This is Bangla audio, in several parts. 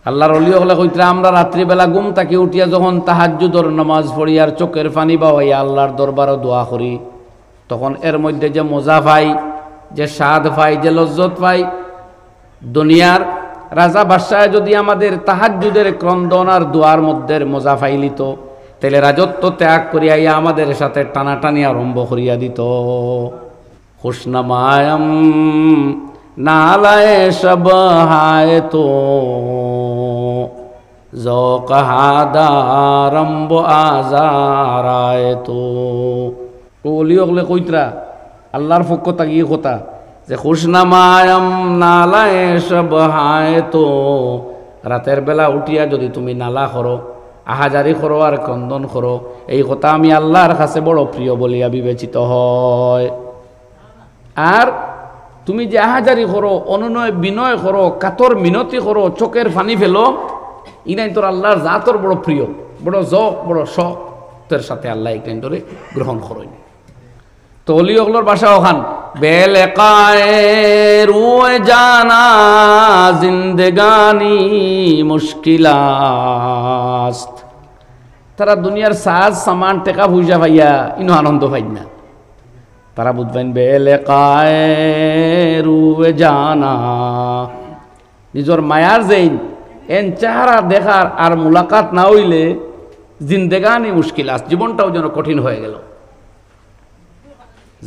আল্লাহর ওলি হলে কইতরা আমরা রাত্রিবেলা ঘুম থেকে উঠিয়া যখন তাহাজ্জুদর নামাজ পড়ি আর চোখের পানি বাওয়াইয়া আল্লাহর দরবারে দোয়া করি, তখন এর মধ্যে যে মজা পাই, যে স্বাদ পাই, যে লজ্জত পাই, দুনিয়ার রাজা বাদশাহ যদি আমাদের তাহাজ্জুদের ক্রন্দন আর দোয়ার মধ্যে মজা পাইলিত, তাহলে রাজত্ব ত্যাগ করিয়া আমাদের সাথে টানাটানি আরম্ভ করিয়া দিত। খুশনামায়াম নালায়ে সব হায় তো জকাহাদারম্ব আজারায় তো। ওলি ওগলে কইতরা আল্লাহর পক্ষ তাকিয়ে কথা যে খুশনামায়াম নালায়ে সব হায় তো, রাতের বেলা উঠিয়া যদি তুমি নালা করো, আহাজারি করো আর ক্রন্দন করো, এই কথা আমি আল্লাহর কাছে বড় প্রিয় বলিয়া বিবেচিত হয়। আর তুমি যে আহাজারি করো, অনুনয় বিনয় করো, কাতর মিনতি করো, চোখের পানি ফেলো, ইনাই তোর আল্লাহর জাতর বড় প্রিয়, বড় জক, বড় শখ তোর সাথে আল্লাহ ইনাই তোরে গ্রহণ করেন। তো অলি ওগুলোর বাসা ওখান বেলেকায়ে রুয়ে জানা জিন্দেগানি মুশকিলাস্ত। তারা দুনিয়ার সাজ সামান টেকা পয়সা পাইয়া ইনো আনন্দ পাই না, তারা বুঝবেন বেলেকায়ে রুয়ে জানা, নিজের মায়ার যেইন এন চেহারা দেখার আর মুলাকাত না হইলে জিন্দেগানি মুশকিলাস্ত, জীবনটাও যেন কঠিন হয়ে গেল।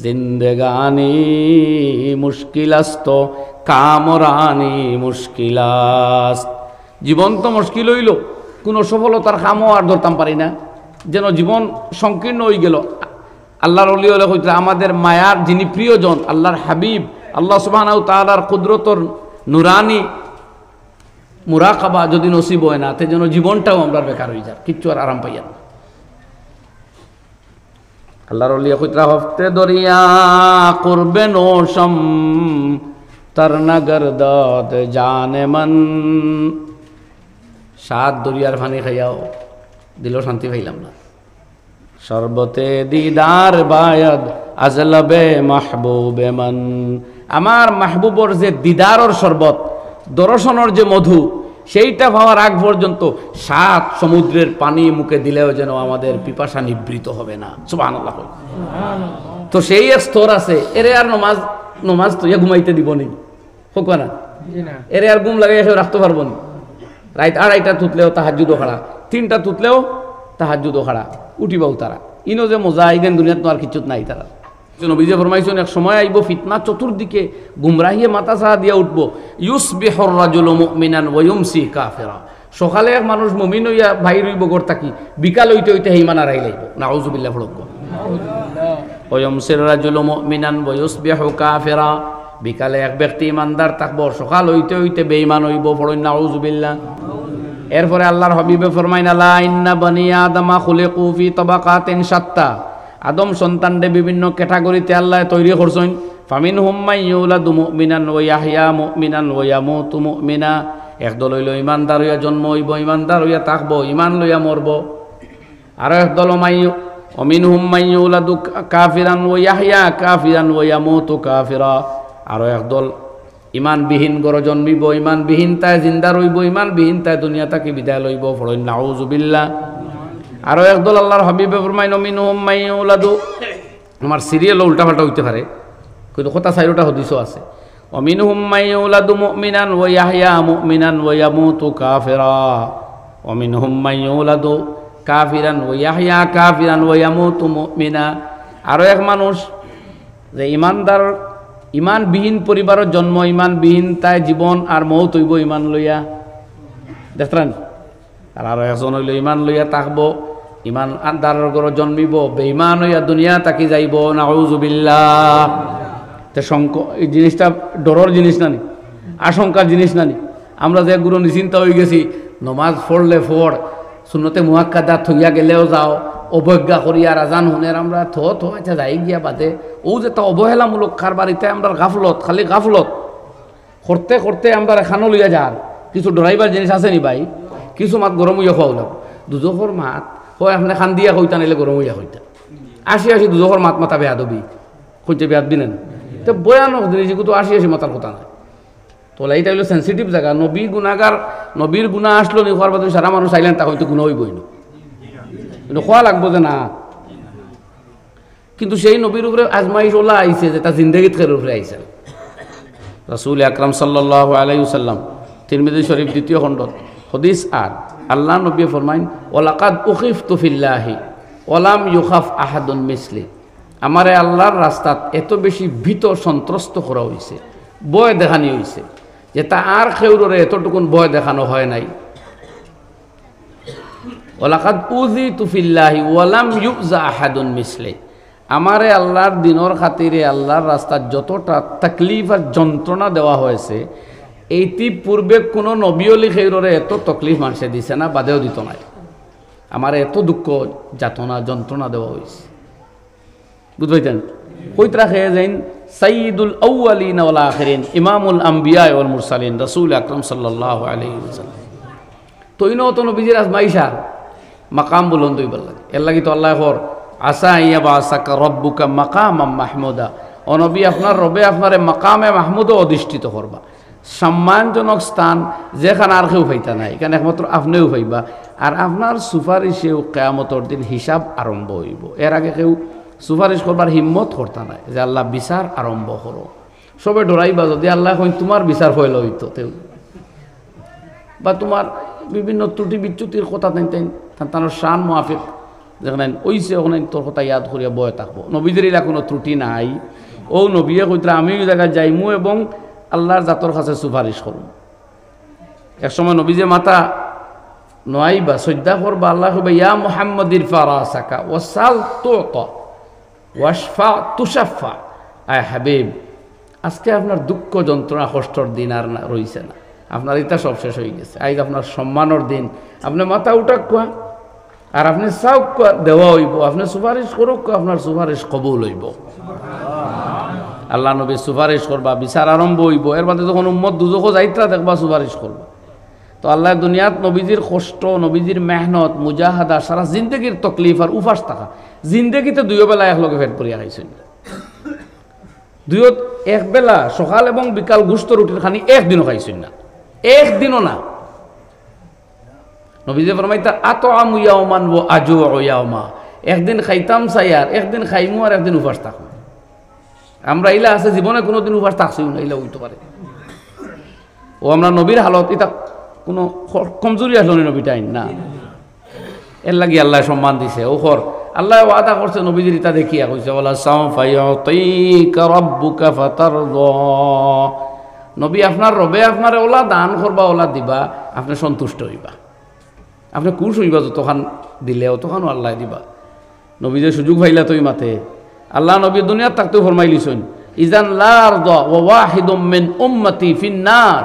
জিন্দেগানি মুশকিলাস্ত কামরানি মুশকিলাস্ত, জীবন তো মুশকিল হইল, কোনো সফলতার কামও আর ধরতাম পারি না, যেন জীবন সংকীর্ণ হয়ে গেল। আল্লাহর ওলি হলে কইতে আমাদের মায়ার যিনি প্রিয়জন আল্লাহর হাবিব, আল্লাহ সুবহানাহু ওয়া তাআলার কুদরতর নুরানি মুরাকাবা যদি নসিব হয় না, তে যেন জীবনটাও আমরা বেকার হয়ে যায়, কিচ্ছু আর আরাম পাইয়া না। আল্লাহর ওলি কইতে হফতে দরিয়া করবে নোশম তরনা গরদাত জানে মন, সাত দরিয়ার পানি খাইয়াও দিল শান্তি পাইলাম না। শরবতে দিদার বায়াদ আজলবে মাহবুবে মন, আমার মাহবুবর যে দিদারর শরবত, দর্শনের যে মধু, সেইটা পাওয়ার আগ পর্যন্ত সাত সমুদ্রের পানি মুখে দিলেও যেন আমাদের পিপাসা নিবৃত হবে না। সুবহানাল্লাহ। তো সেই এক স্তর আছে, এরে আর নমাজ তো ঘুমাইতে দিব নি, হোক না, এরে আর ঘুম লাগাই রাখতে পারবো না। রাত আড়াইটা তুতলেও তাহাজ্জুদও খাড়া, তিনটা তুতলেও তাহাজ্জুদও খাড়া, উঠিবাও তারা। ইনো যে মজা আইগেন দুনিয়াত তো আর কিছু নাই। তারা নবীজে ফরমাইছেন এক সময় আইব ফিতনা চতুর্দিকে গুমরাহিয়ে মাথা ছাড়া দিয়া উঠবো। ইউসবিহুর রাজুলু মুমিনান ওয়া ইউমসি কাফিরা, সকালে এক মানুষ মুমিন হইয়া বাহির হইব ঘর থাকি, বিকাল হইতে হইতে ইমান হারাই লাইব। নাউযুবিল্লাহ ফড়ক। ওয়া ইউমসির রাজুলু মুমিনান ওয়া ইউসবিহু কাফিরা, বিকালে এক ব্যক্তি ইমানদার থাকবো, সকাল হইতে হইতে বেঈমান হইব। পড়ুন নাউযুবিল্লাহ। এরপরে আল্লাহর হাবিবে ফরমাইন আলা ইন্না বনি আদমা খুলিকু ফি তাবাকাতিন শাত্তা, আদম সন্তানদের বিভিন্ন ক্যাটাগরিতে আল্লাহ তৈরি করছেন। ফামিনহুম মান ইউলাদু মুমিনান ওয়া ইয়াহইয়া মুমিনান ওয়া ইয়ামুতু মুমিনা, একদল হইল ইমানদার হইয়া জন্ম হইব, ইমানদার হইয়া থাকবো, ইমান লইয়া মরব। আর একদল মিনহুম মান ইউলাদু কাফিরান ওয়া ইয়াহইয়া কাফিরান ওয়া ইয়ামুতু কাফিরা, আর একদল ইমানবিহীন গড় জন্মিব, ইমানবিহীন তাই জিন্দা রইব, ইমানবিহীন তাই দুনিয়া তাকে বিদায় লইব। পড়ুন নাউযুবিল্লাহ। আরো একদল আল্লাহর হাবিবে ফরমাইন মিনহুম মান ইউলাদু, আমার সিরিয়াল উল্টাপাল্টা হইতে পারে কিন্তু কথা চাইরোটা হদিসও আছে। মিনহুম মান ইউলাদু মুমিনান ওয়া ইয়াহইয়া মুমিনান ওয়া ইয়ামুতু কাফিরা, মিনহুম মান ইউলাদু কাফিরান ওয়া ইয়াহইয়া কাফিরান ওয়া ইয়ামুতু মুমিনা। আরো এক মানুষ যে ইমানদার, ইমানবিহীন পরিবারের জন্ম, ইমানবিহীন তাই জীবন আর মৌত হইব ইমান লইয়া, দেখলেন। আর আরো একজন হইল ইমান লইয়া থাকবো, ইমান আন্দারের ঘরে জন্মিব, বেঈমান হইয়া দুনিয়া তাকি যাইব। নাউযুবিল্লাহ। তে এই জিনিসটা ডরের জিনিস নানি, আশঙ্কার জিনিস নানি। আমরা যে গুরু নিশ্চিন্তা হয়ে গেছি, নমাজ পড়লে পড়, সুন্নতে মুআক্কাদা থইয়া গেলেও যাও, অবজ্ঞা করি আর আজান শুনের আমরা আচ্ছা যাই গিয়া বাদে। ও যে তা অবহেলামূলক কারবারিতে আমরা গাফলত, খালি গাফলত করতে করতে আমরা এখানো লইয়া যার কিছু ডরাইবার জিনিস আছে নি ভাই? কিছু মাত গরম হইয়া খাওয়া লাগো, দুজখর মাত হয় আপনার খান দিয়া হইতা নিলে গরম হইয়া হইতা। আসি দুজখর মাত মাথা বেয়া দবি, হইতে বেয়াদ বিনেন তো ভয়ানক জিনিস, কিন্তু আসি মাতার কথা নাই। তোলা এইটা হলো সেন্সিটিভ জায়গা। নবী গুণাগার, নবীর গুণা আসলো নি হওয়ার বাদে সারা মানুষ চাইলেন তা হয়তো গুণা হইবই না, কিন্তু খোয়া লাগবো যে না। কিন্তু সেই নবীর উপরে আজমাইশ ওলা আইছে যে তার জিন্দগিত খের উপরে আইছে। রাসূল আকরাম সাল্লাল্লাহু আলাইহি ওয়াসাল্লাম তিরমিজি শরীফ 2য় খণ্ডত হাদিস আর আল্লাহ নবী ফরমাইন ওয়ালাকাদ উখিফতু ফিল্লাহি ওয়ালাম ইউখাফ আহাদুন মিসলি, আমারে আল্লাহর রাস্তাত এত বেশি ভীত সন্ত্রস্ত করা হয়েছে, ভয় দেখানি হয়েছে যে তা আর খেউরে এতটুকুন ভয় দেখানো হয় নাই। ওয়ালাকাদ উযিতু ফিল্লাহি ওয়ালাম ইউযা আহাদুন মিসলি, আমারে আল্লাহর দিনের খাতিরে আল্লাহর রাস্তার যতটা তাকলিফ আর যন্ত্রণা দেওয়া হয়েছে এইটি পূর্বে কোনো নবীলি খেউরে এত তকলিফ মানুষে দিছে না, বাদেও দিত নাই। আমার এত দুঃখ যাতনা যন্ত্রণা দেওয়া হয়েছে, বুঝবেন। কইতরা খেয়ে যাইন সাইয়্যিদুল আউয়ালিন ওয়াল আখিরিন ইমামুল আম্বিয়া ওয়াল মুরসালিন রাসূল আকরাম সাল্লাল্লাহু আলাইহি ওয়াসাল্লাম। তইনো তো নবীজির আজমাইশা মাকাম বুলন্দ হইবার লাগে। এর লাগি তো আল্লাহ কর আসা ইয়াবাসাকা রব্বুকা মাকামাম মাহমুদা, ও নবী আপনার রবে আপনারে মাকামে মাহমুদও অধিষ্ঠিত করবা, সম্মানজনক স্থান যেখানে আর কেউ পাইতা নাই, এখানে একমাত্র আপনিও পাইবা। আর আপনার সুপারিশেও কিয়ামতের দিন হিসাব আরম্ভ হইব। এর আগে কেউ সুপারিশ করবার হিম্মত করতা নাই যে আল্লাহ বিচার আরম্ভ করো। সবে ডরাইবা যদি আল্লাহ কই তোমার বিচার হইল হইতো তেও, বা তোমার বিভিন্ন ত্রুটি বিচ্যুতির কথা তার শান মুআফিক যেখানে ওইছে ওখানে তোর কথা ইয়াদ করিয়া বয়ে থাকবো। নবীদের এলা কোনো ত্রুটি নাই। ও নবীয়ে কইতরা আমি ওই জায়গায় যাইমু এবং আল্লাহর জাতর কাছে সুপারিশ করুন। একসময় নবীজে মাতা নয়াইবা শ্রদ্ধা করবা, আল্লাহ কইবা ইয়া মুহাম্মাদির ফারাসাকা ওয়াসাল তুতা ওয়াশফা তুশাফা। আয় হাবিব, আজকে আপনার দুঃখ যন্ত্রণা কষ্টর দিন আর না রইছে না, আপনার এটা সব শেষ হয়ে গেছে। আজ আপনার সম্মানের দিন, আপনি মাথা উঠাক কোয়া আর আপনি চাওক কোয়া দেওয়া হইব, আপনি সুপারিশ করুক আপনার সুপারিশ কবুল হইব। আল্লাহ নবী সুপারিশ করবা, বিচার আরম্ভ হইব। এর বাদে যখন উম্মত দুজখো যাইত্রা দেখবা সুপারিশ করবা। তো আল্লাহ দুনিয়াত নবীজির কষ্ট, নবীজির মেহনত, মুজাহাদা, সারা জিন্দগির তকলিফ আর উপাস থাকা, জিন্দগিতে দুইও বেলা একলগে ফেট পরিয়া খাইছেন। দুইও এক বেলা সকাল এবং বিকাল গুস্ত রুটির খানি একদিনও খাইছেন না, একদিনও না। নবীজি ফরমাইতা আতআমু ইয়াওমান ওয়া আজুউ ইয়াওমা, একদিন খাইতাম সাইয়ার, একদিন খাইমু আর একদিন উপাস থাকবো। আমরা ইলা আছে জীবনে কোনোদিন উপাস থাকছিও না, ইলা হইতে পারে। ও আমরা নবীর হালত এটা কোনো কমজোরি আসলো নবীটা না, এর লাগি আল্লাহ সম্মান দিছে। ওখর আল্লাহ ওয়াদা করছে নবীজির ইতা দেখিয়া কইছে ওয়ালা সাওফা ইউতিকা রাব্বুকা ফাতারদা, নবী আপনার রবে আপনারে ওলা দান করবা, ওলা দিবা, আপনি সন্তুষ্ট হইবা, আপনি খুশ হইবা। যতখান দিলে অতখানও আল্লাহ দিবা। নবী যে সুযোগ পাইলা তুই মাতে আল্লাহ নবী দুনিয়ার থাকতেও ফরমাইলিছেন ইজান লা আরদা ওয়া ওয়াহিদুম মিন উম্মতি ফিন্নার,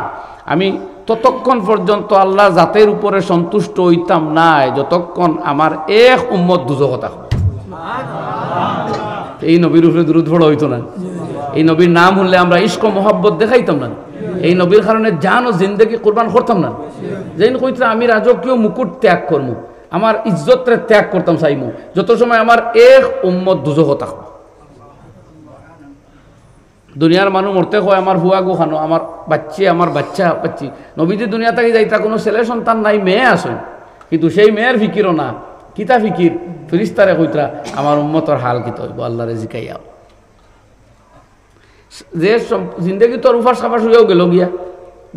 আমি ততক্ষণ পর্যন্ত আল্লাহ জাতের উপরে সন্তুষ্ট হইতাম নাই যতক্ষণ আমার এক উম্মত দুজখে থাকবে। এই নবীর উপরে দুরূদ পড়া হইতো না, এই নবীর নাম শুনলে আমরা ইশক মোহাব্বত দেখাইতাম না, এই নবীর কারণে জান ও জিন্দেগি কোরবান করতাম না। যেন কইতে আমি রাজকীয় মুকুট ত্যাগ করবো, আমার ইজ্জতরে ত্যাগ করতাম চাইমু যত সময় আমার এক উম্মত দুজখে থাকবো। দুনিয়ার মানুষ মরতে হয় আমার হুয়া গো খানো, আমার বাচ্চা, আমার বাচ্চা বাচ্চি। নবীজি দুনিয়া থেকে যাইতা কোনো ছেলে সন্তান নাই, মেয়ে আসেন, কিন্তু সেই মেয়ের ফিকিরও না। কিতা ফিকির? ফিরিস্তারে কইতরা আমার উম্মতর হাল কিতা হইব, আল্লাহরে জিকাইয়াও। যে জিন্দগি তোর উফার সাফার হইয়াও গেল গিয়া,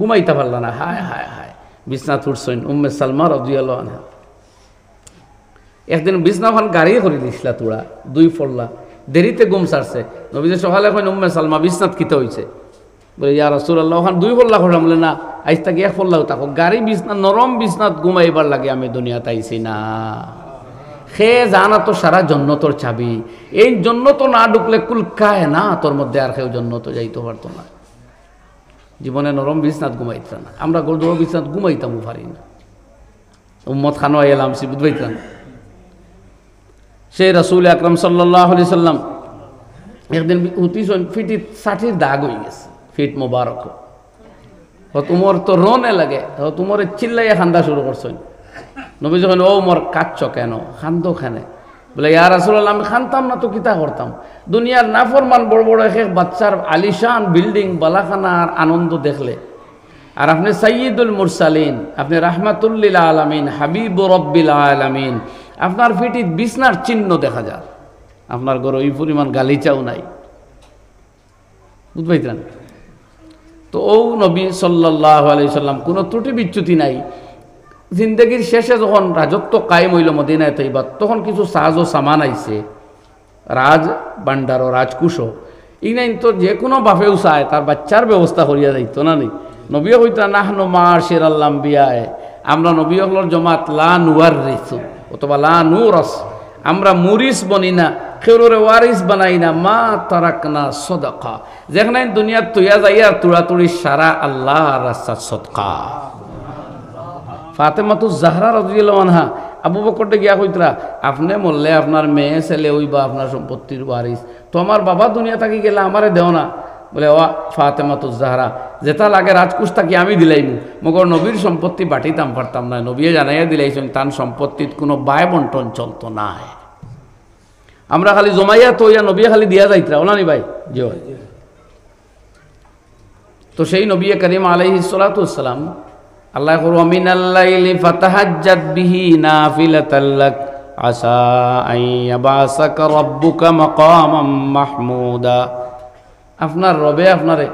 ঘুমাইতে পারল না, হায় হায় হায়। বিছনাথ উঠছেন উম্মে সালমা রাদিয়াল্লাহু আনহা, একদিন বিছনাখান গাড়ি করে দিছিলা তোরা, দুই ফল্লা দেরিতে ঘুম সারছে। নবীজি সকালে কইন উম্মে সালমা বিছনাত কিতা হইছে? বলে ইয়া রাসূলুল্লাহ, ওখান দুই ফল্লা করলাম। বলে না, আজ তাকে এক ফল্লাও থাকো, গাড়ি বিছনা নরম বিছনাত ঘুমাইবার লাগে আমি দুনিয়াতে আইছি না। সে জানা তো সারা জন্নতর চাবি, এই জন্নত না ঢুকলে কুল কায় না তোর মধ্যে আর কেউ জন্নত যাইতে পারতো না। জীবনে নরম বিছনাত ঘুমাইতাম না, আমরা গরুর বিছনাত ঘুমাইতাম পারি না। উম্মত খানো এলাম সি বুঝবাইতাম। সেই রাসূল আকরাম সাল্লাল্লাহু আলাইহি সাল্লাম একদিন ফিটির 60 দাগ হয়ে গেছে, ফিট মোবারক। তোমার তো রোনে লাগে, তোমার চিল্লাইয়া খান্দা শুরু করছেন। নবী যখন ও মোর কাচ্ছ কেন, খান্দো খানে? বলে ইয়া রাসূলুল্লাহ, আমি খানতাম না তো কিতা করতাম? দুনিয়ার নাফরমান বড় বড় এক বাচ্চার আলিশান বিল্ডিং বালাখানার আনন্দ দেখলে আর আপনি সাইয়্যিদুল মুরসালিন, আপনি রাহমাতুল লিল আলামিন, হাবিবুর রব্বিল আলামিন। আপনার পিঠিত বিছনার চিহ্ন দেখা যায়, আপনার ঘরে ওই পরিমাণ গালিচাও নাই, বুঝতে পারছেন? তো ও নবী সাল্লাল্লাহু আলাইহি সাল্লাম কোনো ত্রুটি বিচ্যুতি নাই। জিন্দগির শেষে যখন রাজত্ব কায়েম হইল মদিনায় তৈবা, তখন কিছু সাজ ও সামান আইছে, রাজ ভাণ্ডার ও রাজকুশো। ইনাইন তো যে কোনো বাপেও চায় তার বাচ্চার ব্যবস্থা করিয়া যাইতো না নি। নবীও হইতা নাহনু মাশিরাল আম্বিয়ায়ে, আমরা নবী হলর জমাত লা নুওয়ারিসু অথবা লা নুরাস, আমরা মুরিস বনি না, খেরোরে ওয়ারিস বানাই না, মা তারাকনা সাদাকা, যেখানে দুনিয়ার তুইয়া যাইয়া তুড়াতুড়ি সারা আল্লাহ রাস্তার সদকা। ফাতেমাতুজ জাহরা রাদিয়াল্লাহু আনহা আবু বকরকে গিয়া কইতরা, আপনি মরলে আপনার মেয়ে ছেলে হইবা আপনার সম্পত্তির ওয়ারিস, তো আমার বাবা দুনিয়া থাকি গেলে আমারে দেও না। বলে ও ফাতেমাতুজ জাহরা, যেটা লাগে রাজকুশ থাকি আমি দিলাইমু, মগর নবীর সম্পত্তি বাটিতাম পারতাম না। নবী জানাইয়া দিলাইছেন তার সম্পত্তির কোনো বায় বন্টন চলতো না, আমরা খালি জমাইয়া তৈয়া নবী খালি দিয়া যাইতরা, ওলানি ভাই জি। তো সেই নবী করিম আলাইহিস সালাতু ওয়াস সালাম আল্লাহ করু মিনাল লাইলি ফাতাহাজ্জাত বিহি নাফিলাতাল লাক আসা আন ইয়াবাসাকা রাব্বুকা মাকামাম মাহমুদা। আপনার রবে আপনারে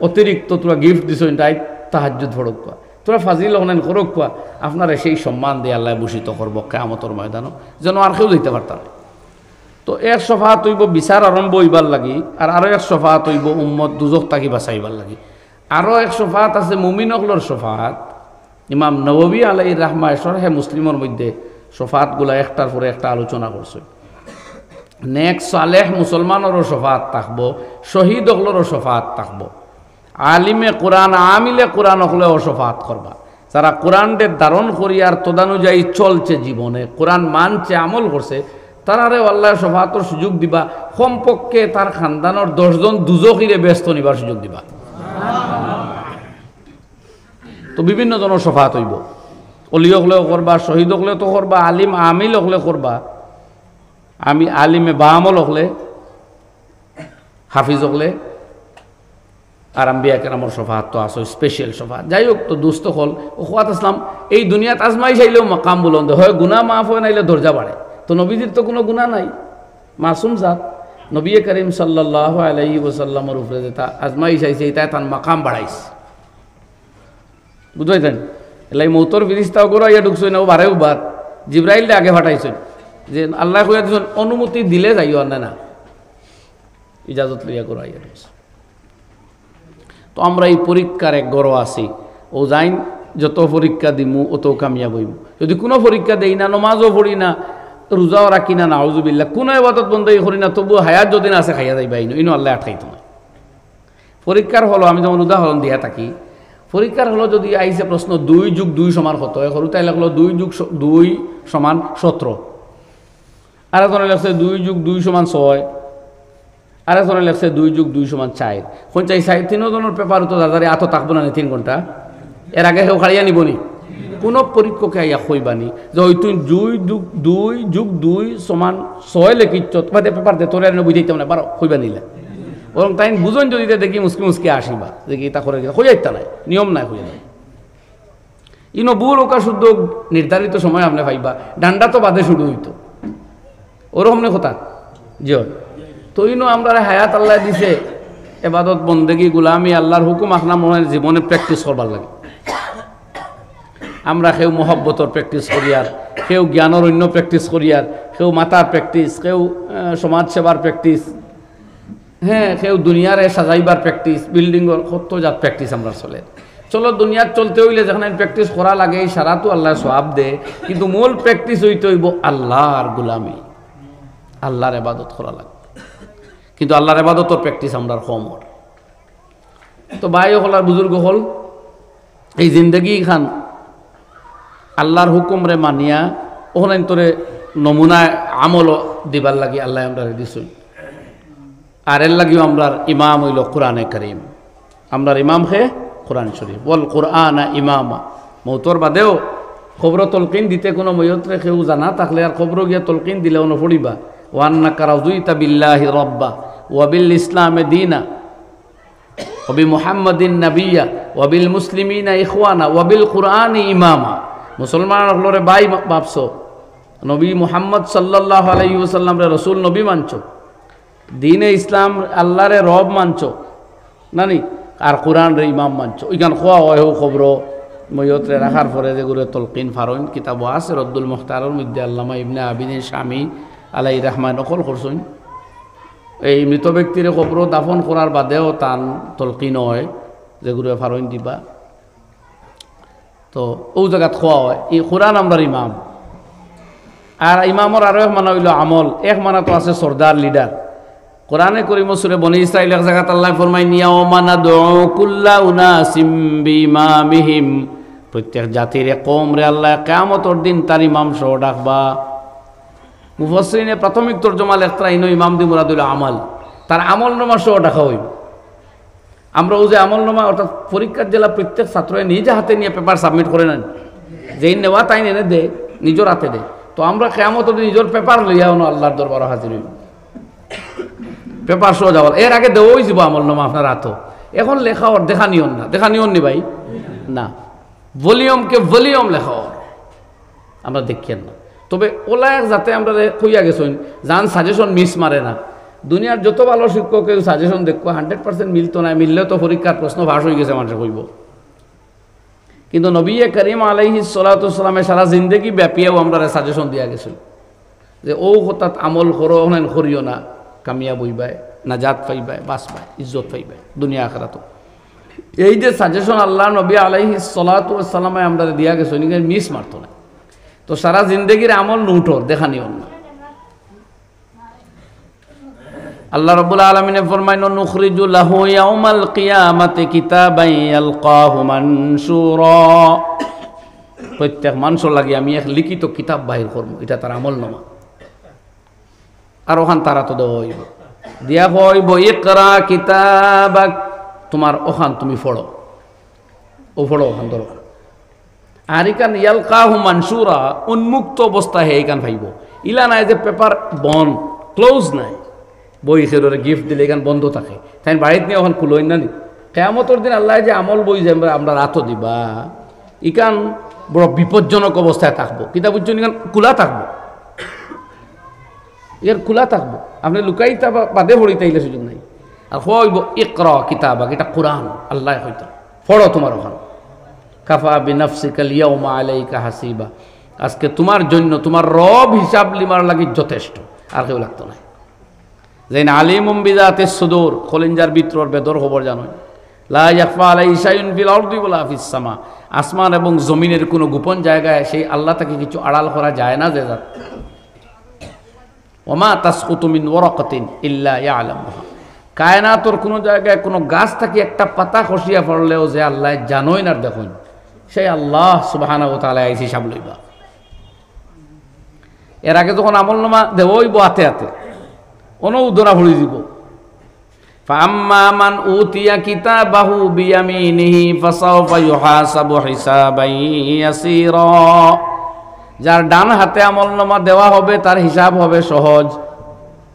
অতিরিক্ত তোরা গিফট দিছো, তাই তাহাজ্জুদ পড়ক কোয়া, তোরা ফাজিল হনেন করক কোয়া, আপনারে সেই সম্মান দিয়ে আল্লাহ ভূষিত করবো কিয়ামতের ময়দানও, যেন আর কেউ দিতে পারতাম। তো এক সফাত হইব বিচার আরম্ভ হইবার লাগি, আর আরো এক সফাত হইব উম্মত দুজক তাকি বাঁচাইবার লাগি। আরো এক সফাত আছে মুমিনকলর সফাত। ইমাম নববী আলাইহির রাহমা শরহে মুসলিমের মধ্যে সফাতগুলা একটার পরে একটা আলোচনা করছে। নেক সালেহ মুসলমানেরও সফাত থাকবো, শহীদ হকলেরও সফাত থাকবো, আলিমে কোরআন আমিলে কোরআন হকলেও সফাত করবা। যারা কোরআনকে ধারণ করি আর তদানুযায়ী চলছে জীবনে, কোরআন মানছে আমল করছে, তারারে আল্লাহ সফাতর সুযোগ দিবা। কমপক্ষে তার খানদানোর 10 জন দুজকিরে ব্যস্ত নিবার সুযোগ দিবা। তো বিভিন্ন জনের সফাত হইব, অলি হকলেও করবা, শহীদ হকলেও তো করবা, আলিম আমিল হকলে করবা, আমি আলিমে বামল হকলে, হাফিজ হকলে, আর আম্বিয়া কেরামর সফাত তো আসো স্পেশাল সফাত। যাই হোক, তো দুস্থ হল ও খোয়াত আসলাম এই দুনিয়াত আজমাই চাইলেও মাকাম বুলন্দ হয়, গুনাহ মাফ হয় নাইলে দরজা বাড়ে। তো নবীজির তো কোনো গুনাহ নাই, মাসুম জাত। নবী করিম সাল্লাল্লাহু আলাইহি ওয়াসাল্লামের উপরে যেটা আজমাই চাইছে এটা তার মাকাম বাড়াইছে, বুঝাইতেন? এলাই মৌতর ফিরিস্তাও করে ইয়া ঢুকছই না, ও বারেও বাদ জিব্রাইল আগে ফাটাইছেন যে আল্লাহ কইয়া দিয়েছেন অনুমতি দিলে যাইও না, না ইজাজত লইয়া করে ইয়া ঢুকছে। তো আমরা এই পরীক্ষার এক গড় আছি, ও যাইন যত পরীক্ষা দিমু অত কামিয়াব হইব। যদি কোনো পরীক্ষা দেই না, নমাজও পড়ি না, রোজাও রাখি না, নাউজুবিল্লাহ, কোনো ইবাদত বন্ধই করি না, তবু হায়াত যদি না আছে খাইয়া যাইবা, ইনো আল্লাহ আটকাইতো না। পরীক্ষার হলো আমি যেমন উদাহরণ দিয়া থাকি, পরীক্ষার হলো যদি আইসে প্রশ্ন 2 + 2 = কত, সরু তাই লাগলো 2 + 2 = 17, আর একজনে লাগছে 2 + 2 = 6, আর একজনে লাগছে 2 + 2 = 4। কোন চাই 3 জনের পেপার তো দাদারে এত থাকবো না 3 ঘন্টা, এর আগে কেউ খাড়িয়া নিবনি। কোনো পরীক্ষকে আইয়া কইবানি যে ওই তুই 2 + 2 = 6 লিখিচ্ছ, তোমাদের পেপার দে, তোর আর বুঝাইতাম না, পারো কইবা নিলে। বরং তাই বুঝন যদি দেখি মুসকি মুসকি আসিবা, দেখি তা করে হইয়াইতা নাই, নিয়ম নাই, হইয়া নাই। ইনো বুল ওকা শুদ্ধ নির্ধারিত সময় আপনি পাইবা, ডান্ডা তো বাদে শুরু হইতো ওরকম নে কথা যে। তো ইনো আমরা হায়াত আল্লাহ দিছে, এবাদত বন্দেগি গুলামি আল্লাহর হুকুম আপনার মনে জীবনে প্র্যাকটিস করবার লাগে। আমরা কেউ মহব্বতর প্র্যাকটিস করিয়ার, কেউ জ্ঞানের অন্য প্র্যাকটিস করিয়ার, কেউ মাতার প্র্যাকটিস, কেউ সমাজ সেবার প্র্যাকটিস, হ্যাঁ কেউ দুনিয়ারে সাজাইবার প্র্যাকটিস, বিল্ডিংয়ের কত জাত প্র্যাকটিস আমরা চলে। চলো দুনিয়ার চলতে হইলে যেখানে প্র্যাকটিস করা লাগে সারা তো আল্লাহ সওয়াব দে, কিন্তু মূল প্র্যাকটিস হইতে হইব আল্লাহর গোলামি, আল্লাহর ইবাদত করা লাগবে। কিন্তু আল্লাহর ইবাদতর প্র্যাকটিস আমরা কমর। তো ভাই হল আর বুজুর্গ হল, এই জিন্দগি খান আল্লাহর হুকুম রে মানিয়া ওখানে তোরে নমুনা আমল দিবার লাগি আল্লাহ আমরা দিছই। আর এর লাগিও আমরার ইমাম হইল কোরআনে কারীম, আমরার ইমাম হে কোরআন শরীফ। বল কোরআন ইমামা, মৌতর বাদেও খবর তলকিন দিতে কোনো ময়ত্রে কেউ জানা থাকলে আর খবর গিয়া তলকিন দিলে অন্য পড়িবা। ওয়ান্নাকা রাযুইতা বিল্লাহি রাব্বা ওয়া বিল ইসলামে দীনা, ওবি মুহাম্মাদিন নাবিয়া ওয়াবিল মুসলিমিনা ইখওয়ানা ওয়াবিল কুরআনি ইমামা। মুসলমান হলরে ভাই ভাবছো, নবী মুহাম্মদ সাল্লাল্লাহু আলাইহি ওয়াসাল্লাম রে রসুল নবী মানছো, দিনে ইসলাম আল্লাহরে রব মানছো নানি, আর কোরআন রে ইমাম মানছো। ওইখান খোয়া হয় খবর মৈয়তরে রাখার পরে যেগুলো তলকিন ফারইন কিতাব আছে রদ্দুল মুখতারের মধ্যে আল্লামা ইবনে আবিদিন শামী আলাই রহমান নকল করছেন। এই মৃত ব্যক্তির খবর দাফন করার বাদেও তান তলকিন হয় যেগুলো ফারইন দিবা, তো ও জায়গাত খোয়া হয়। এই কোরআন আমরার ইমাম, আর ইমামর আরো এক মানা হইল আমল। এক মানা তো আছে সর্দার লিডার। কোরআনে করিম সূরা বনী ইসরাঈল এক জায়গাত আল্লাহ ফরমায় ইয়াউমা নাদউ কুল্লা উনাসিম বিইমামিহিম, প্রত্যেক জাতির কওম রে আল্লাহ কিয়ামতের দিন তার ইমাম সহ ডাকবা। মুফাসসিরিনে প্রাথমিক তরজমা লেখরা ইনো ইমাম দি মুরাদ হইল আমল, তার আমল নামা সহ ডাকা হইব। আমরা ও যে আমল নামা অর্থাৎ পরীক্ষার জেলা প্রত্যেক ছাত্র নিজে হাতে নিয়ে পেপার সাবমিট করে নেন, যেই নেওয়া তাই এনে দে নিজের হাতে দে। তো আমরা কিয়ামতের দিন নিজের পেপার লইয়া আল্লাহর দরবারে হাজির হইব, পেপার সহ যাওয়ার। এর আগে দেওয়াই যাব আমল নামা আপনার হাতও। এখন লেখা ওর দেখা নিয়ন না, দেখা নিয়ন নি ভাই না, ভলিউমকে ভলিউম লেখা ওর আমরা দেখিয়েন না। তবে ওলা এক যাতে আমরা কইয়া গেছেন যান সাজেশন মিস মারে না। দুনিয়ার যত ভালো শিক্ষক সাজেশন দেখবো 100% মিলতো না, মিললেও তো পরীক্ষার প্রশ্ন ফাঁস হয়ে গেছে মানুষে কইব। কিন্তু নবী করিম আলাইহিস সালাতু ওয়াস সালামের সারা জিন্দেগি ব্যাপিয়াও আমরা সাজেশন দিয়া গেছিল যে ও হঠাৎ আমল করো নেন করিও না, কামিয়াব হইবায়, নাজাত পাইবায়, বাঁচবায়, ইজ্জত পাইবায় দুনিয়া আখিরাত। এই যে সাজেশন আল্লাহ নবী আলাইহিস সালাতু ওয়াস সালামে আমরা দিয়া গেছে মিস মারতো না। তো সারা জিন্দেগির আমল নুঠোর দেখা নিও না। আল্লাহ রাব্বুল আলামিন ফরমায়ন নুখরিজু লাহু ইয়াউমাল কিয়ামাতি কিতাবান ইয়ালকাহু মানশুরা, প্রত্যেক মানুষের লাগে আমি এক লিখিত কিতাব বাহির করব, এটা তার আমল নামা। আর ওখান তারা তো দেওয়া হইব, দিয়া হইব ইকরা কিতাবাক, তোমার ওখান তুমি পড়ো, ও পড়ো ওখান ধরো। আর ইকান ইয়ালকাহু মানশুরা, উন্মুক্ত অবস্থায় এইখান পাইব। ইলা নাই যে পেপার বন্ধ ক্লোজ নাই, বই খেলোরে গিফট দিলে এখান বন্ধ থাকে, তাই বাড়িতে নিয়ে ওখান খুলোই না নি। কিয়ামতের দিন আল্লাহ যে আমল বই যে আমরা রাতও দিবা, ইকান বড় বিপজ্জনক অবস্থায় থাকবো। কিতাব বুঝছেন ইকান খোলা থাকবো, ইয়ার খোলা থাকবো, আপনি লুকাইতা বাদে পড়িতে সুযোগ নাই। আর হইব ইকরা কিতাবাক, এটা কোরআন আল্লাহ হইতো পড়ো তোমার ওখান। কাফা বিনাফসিকাল ইয়াউমা আলাইকা হাসিবা, আজকে তোমার জন্য তোমার রব হিসাব লিমার লাগি যথেষ্ট, আর কেউ লাগতো না। যেন আলিমুম বিযাতিস সুদূর, খলিঞ্জার ভিতর বেদর খবর জানো। লা ইয়াখফা আলাইহি শাইউন ফিল আরদি ওয়ালা ফিস সামা, আসমান এবং জমিনের কোনো গোপন জায়গায় সেই আল্লাহ তাকে কিছু আড়াল করা যায় না। যে জাত ওমা তাসকুতু মিন ওয়ারাকাতিন ইল্লা ইয়ালামুহা, কায়নাতর কোনো জায়গায় কোনো গাছ থেকে একটা পাতা খসিয়া পড়লেও যে আল্লাহ জানোই না দেখুন, সেই আল্লাহ সুবহানাহু ওয়া তাআলা এই হিসাব লইবা। এর আগে যখন আমলনামা দেবইব হাতে হাতে কোনো উদরা ভরি দিব। ফাম্মা মান উতিয়া কিতাবাহু বিয়ামিনিহি ফাসাওফা ইউহাসাবু হিসাবান ইয়াসীরা, যার ডান হাতে আমলনামা দেওয়া হবে তার হিসাব হবে সহজ,